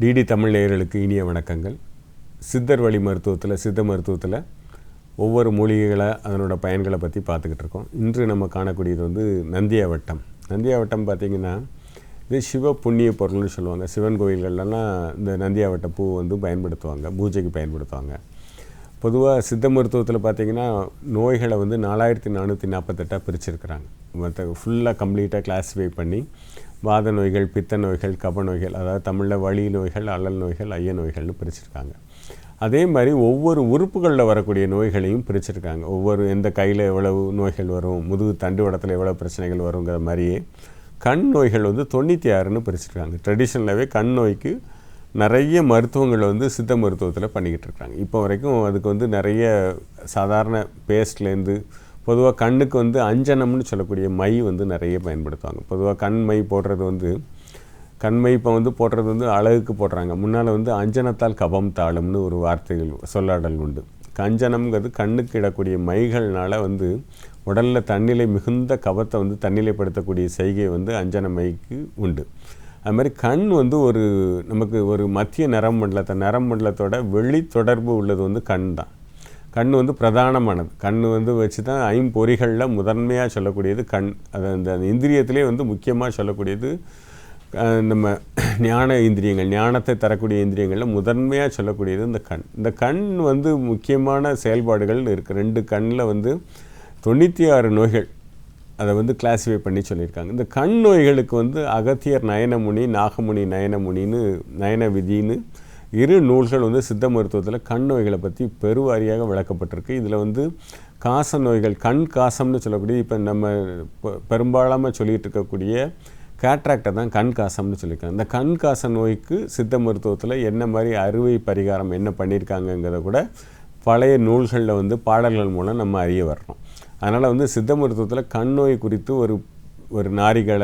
DD Tamil நேயர்களுக்கு இனிய வணக்கங்கள். சித்தர் வழி மருத்துவத்தில், சித்த மருத்துவத்தில் ஒவ்வொரு மூலிகைகளை அதனோட பயன்களை பற்றி பார்த்துக்கிட்டு இருக்கோம். இன்று நம்ம காணக்கூடியது நந்தியாவட்டம். நந்தியாவட்டம் பார்த்திங்கன்னா இது சிவ புண்ணிய பொருள்னு சொல்லுவாங்க. சிவன் கோயில்கள்லாம் இந்த நந்தியாவட்ட பூ பயன்படுத்துவாங்க, பூஜைக்கு பயன்படுத்துவாங்க. பொதுவாக சித்த மருத்துவத்தில் பார்த்திங்கன்னா நோய்களை 4448 பிரிச்சிருக்கிறாங்க. மற்ற ஃபுல்லாக கம்ப்ளீட்டாக கிளாஸிஃபை பண்ணி வாத நோய்கள், பித்த நோய்கள், கப நோய்கள், அதாவது தமிழில் வலி நோய்கள், அழல் நோய்கள், ஐய நோய்கள்னு பிரிச்சிருக்காங்க. அதே மாதிரி ஒவ்வொரு உறுப்புகளில் வரக்கூடிய நோய்களையும் பிரிச்சிருக்காங்க. ஒவ்வொரு எந்த கையில் எவ்வளவு நோய்கள் வரும், முதுகு தண்டுவடத்தில் எவ்வளோ பிரச்சனைகள் வருங்கிற மாதிரியே கண் நோய்கள் 96ன்னு பிரிச்சிருக்காங்க. ட்ரெடிஷ்னலாகவே கண் நோய்க்கு நிறைய மருத்துவங்கள் சித்த மருத்துவத்தில் பண்ணிக்கிட்டு இருக்காங்க. இப்போ வரைக்கும் அதுக்கு நிறைய சாதாரண பேஸ்ட்லேருந்து பொதுவாக கண்ணுக்கு அஞ்சனம்னு சொல்லக்கூடிய மை நிறைய பயன்படுத்துவாங்க. பொதுவாக கண் மை போடுறது கண்மை இப்போ போடுறது அழகுக்கு போடுறாங்க. முன்னால் அஞ்சனத்தால் கபம் தாளம்னு ஒரு வார்த்தைகள் சொல்லாடல் உண்டு. அஞ்சனம்ங்கிறது கண்ணுக்கு இடக்கூடிய மைகள்னால உடலில் தன்னிலை மிகுந்த கபத்தை தன்னிலைப்படுத்தக்கூடிய செய்கை அஞ்சன மைக்கு உண்டு. அது மாதிரி கண் ஒரு நமக்கு ஒரு மத்திய நரம்பண்டலத்தோட வெளி தொடர்பு உள்ளது கண் தான். கண் பிரதானமானது. கண் வச்சு தான் ஐம்பொறிகளில் முதன்மையாக சொல்லக்கூடியது கண். அது அந்த இந்திரியத்திலே முக்கியமாக சொல்லக்கூடியது நம்ம ஞான இந்திரியங்கள், ஞானத்தை தரக்கூடிய இந்திரியங்களில் முதன்மையாக சொல்லக்கூடியது இந்த கண். இந்த கண் முக்கியமான செயல்பாடுகள் இருக்குது. 2 கண்ணில் 96 நோய்கள் அதை கிளாஸிஃபை பண்ணி சொல்லியிருக்காங்க. இந்த கண் நோய்களுக்கு அகத்தியர் நயனமுனி, நாகமுனி நயனமுனின்னு நயன விதின்னு 2 நூல்கள் சித்த மருத்துவத்தில் கண் நோய்களை பற்றி பெருவாரியாக விளக்கப்பட்டிருக்கு. இதில் காச நோய்கள், கண் காசம்னு சொல்லக்கூடிய இப்போ நம்ம பெரும்பாலாமல் சொல்லிகிட்டு இருக்கக்கூடிய கேட்ராக்டை தான் கண் காசம்னு சொல்லியிருக்காங்க. இந்த கண் காச நோய்க்கு சித்த மருத்துவத்தில் என்ன மாதிரி அறுவை பரிகாரம் என்ன பண்ணியிருக்காங்கங்கிறத கூட பழைய நூல்களில் பாடல்கள் மூலம் நம்ம அறிய வர்றோம். அதனால் சித்த மருத்துவத்தில் கண் நோய் குறித்து ஒரு நாரிகேள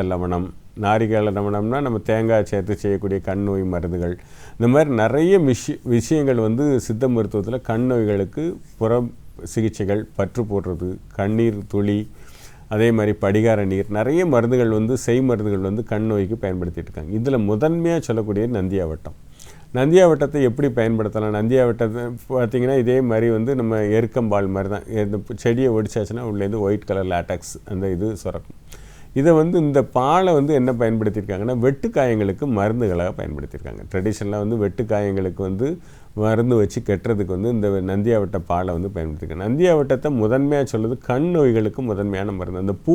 லவணம்னா நம்ம தேங்காய் சேர்த்து செய்யக்கூடிய கண் நோய் மருந்துகள், இந்த மாதிரி நிறைய விஷயங்கள் சித்த மருத்துவத்தில் கண் நோய்களுக்கு புற சிகிச்சைகள், பற்று போடுறது, கண்ணீர் துளி, அதே மாதிரி படிகார நீர், நிறைய மருந்துகள் செய் மருந்துகள் கண் நோய்க்கு பயன்படுத்திட்டு இருக்காங்க. இதில் முதன்மையாக சொல்லக்கூடிய நந்தியாவட்டம். நந்தியாவட்டத்தை எப்படி பயன்படுத்தலாம்? நந்தியாவட்டத்தை பார்த்திங்கன்னா இதே மாதிரி நம்ம எருக்கம்பால் மாதிரி தான். இந்த செடியை ஒடிச்சாச்சுன்னா உள்ளேருந்து ஒயிட் கலர் லேட்டக்ஸ் அந்த இது சுரக்கும். இதை இந்த பாலை என்ன பயன்படுத்தியிருக்காங்கன்னா வெட்டு காயங்களுக்கு மருந்துகளாக பயன்படுத்தியிருக்காங்க. ட்ரெடிஷ்னலாக வெட்டு காயங்களுக்கு மருந்து வச்சு கெட்டுறதுக்கு இந்த நந்தியாவட்ட பாலை பயன்படுத்தியிருக்காங்க. நந்தியாவட்டத்தை முதன்மையாக சொல்லுது கண் நோய்களுக்கு முதன்மையான மருந்து. அந்த பூ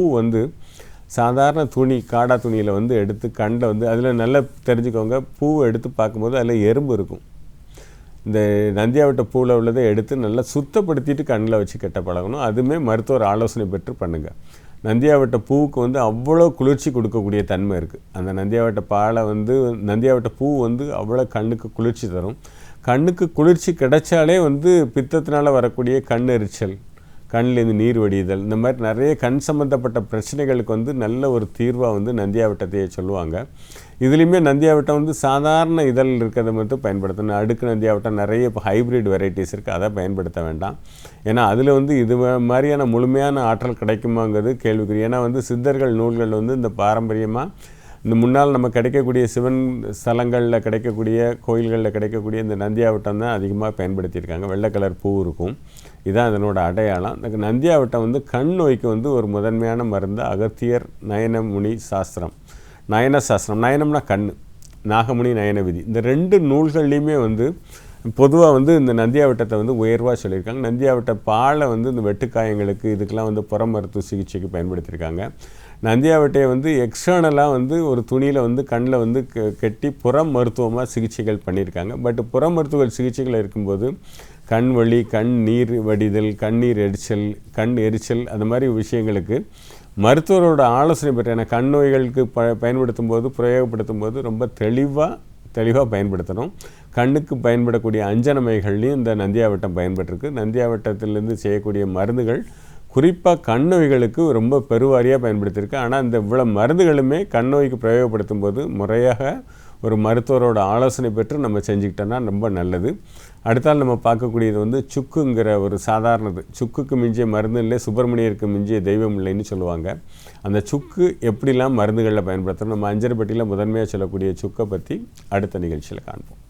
சாதாரண துணி, காடா துணியில் எடுத்து கண்ணில் அதில் நல்லா தெரிஞ்சுக்கோங்க, பூவை எடுத்து பார்க்கும்போது அதில் எறும்பு இருக்கும். இந்த நந்தியாவட்ட பூவில் உள்ளதை எடுத்து நல்லா சுத்தப்படுத்திட்டு கண்ணில் வச்சு கெட்ட பழகணும். அதுவுமே மருத்துவர் ஆலோசனை பெற்று பண்ணுங்கள். நந்தியாவட்ட பூவுக்கு அவ்வளோ குளிர்ச்சி கொடுக்கக்கூடிய தன்மை இருக்குது. அந்த நந்தியாவட்ட பாலை நந்தியாவட்ட பூ அவ்வளோ கண்ணுக்கு குளிர்ச்சி தரும். கண்ணுக்கு குளிர்ச்சி கிடைச்சாலே பித்தத்தினால் வரக்கூடிய கண் எரிச்சல், கண்ணிலேருந்து நீர் வடிதல், இந்த மாதிரி நிறைய கண் சம்மந்தப்பட்ட பிரச்சனைகளுக்கு நல்ல ஒரு தீர்வாக நந்தியாவட்டத்தையே சொல்லுவாங்க. இதுலேயுமே நந்தியாவட்டம் சாதாரண இதழ் இருக்கிறத மட்டும் பயன்படுத்தணும். அடுக்கு நந்தியாவட்டம் நிறைய இப்போ ஹைப்ரிட் வெரைட்டிஸ் இருக்குது, அதை பயன்படுத்த வேண்டாம். ஏன்னா அதில் இது மாதிரியான முழுமையான ஆற்றல் கிடைக்குமாங்கிறது கேள்விக்குறி. ஏன்னா சித்தர்கள் நூல்கள் இந்த பாரம்பரியமாக இந்த முன்னால் நம்ம கிடைக்கக்கூடிய சிவன் ஸ்தலங்களில் கிடைக்கக்கூடிய, கோயில்களில் கிடைக்கக்கூடிய இந்த நந்தியாவட்டம் தான் அதிகமாக பயன்படுத்தியிருக்காங்க. வெள்ளை கலர் பூ இருக்கும், இதுதான் அதனோட அடையாளம். இந்த நந்தியாவட்டம் கண் நோய்க்கு ஒரு முதன்மையான மருந்து. அகத்தியர் நயனமுனி சாஸ்திரம், நயன சாஸ்திரம், நயனம்னா கண், நாகமுனி நயன விதி, இந்த 2 நூல்கள்லையுமே பொதுவாக இந்த நந்தியாவட்டத்தை உயர்வாக சொல்லியிருக்காங்க. நந்தியாவட்ட பாலை இந்த வெட்டுக்காயங்களுக்கு இதுக்கெல்லாம் புற மருத்துவ சிகிச்சைக்கு பயன்படுத்தியிருக்காங்க. நந்தியாவட்டையை எக்ஸ்டர்னலாக ஒரு துணியில் கண்ணில் கெட்டி புற மருத்துவமாக சிகிச்சைகள் பண்ணியிருக்காங்க. பட் புற மருத்துவ சிகிச்சைகள் இருக்கும்போது கண் வலி, கண் நீர் வடிதல், கண்ணீர் எரிச்சல், கண் எரிச்சல், அந்த மாதிரி விஷயங்களுக்கு மருத்துவரோட ஆலோசனை பெற்ற கண் நோய்களுக்கு பயன்படுத்தும் போது, பிரயோகப்படுத்தும் போது ரொம்ப தெளிவாக பயன்படுத்தணும். கண்ணுக்கு பயன்படக்கூடிய அஞ்சனமைகள்லையும் இந்த நந்தியாவட்டம் பயன்பட்டிருக்கு. நந்தியாவட்டத்திலேருந்து செய்யக்கூடிய மருந்துகள் குறிப்பாக கண் நோய்களுக்கு ரொம்ப பெருவாரியாக பயன்படுத்தியிருக்கு. ஆனால் இந்த இவ்வளோ மருந்துகளுமே கண் நோய்க்கு பிரயோகப்படுத்தும் போது முறையாக ஒரு மருத்துவரோட ஆலோசனை பெற்று நம்ம செஞ்சுக்கிட்டோன்னா ரொம்ப நல்லது. அடுத்தால் நம்ம பார்க்கக்கூடியது வந்து சுக்குங்கிற ஒரு சாதாரணது. சுக்குக்கு மிஞ்சிய மருந்து இல்லை, சுப்பிரமணியருக்கு மிஞ்சிய தெய்வம் இல்லைன்னு சொல்லுவாங்க. அந்த சுக்கு எப்படிலாம் மருந்துகளில் பயன்படுத்தணும், நம்ம அஞ்சரைப்பட்டியில் முதன்மையாக சொல்லக்கூடிய சுக்கை பற்றி அடுத்த நிகழ்ச்சியில் காண்போம்.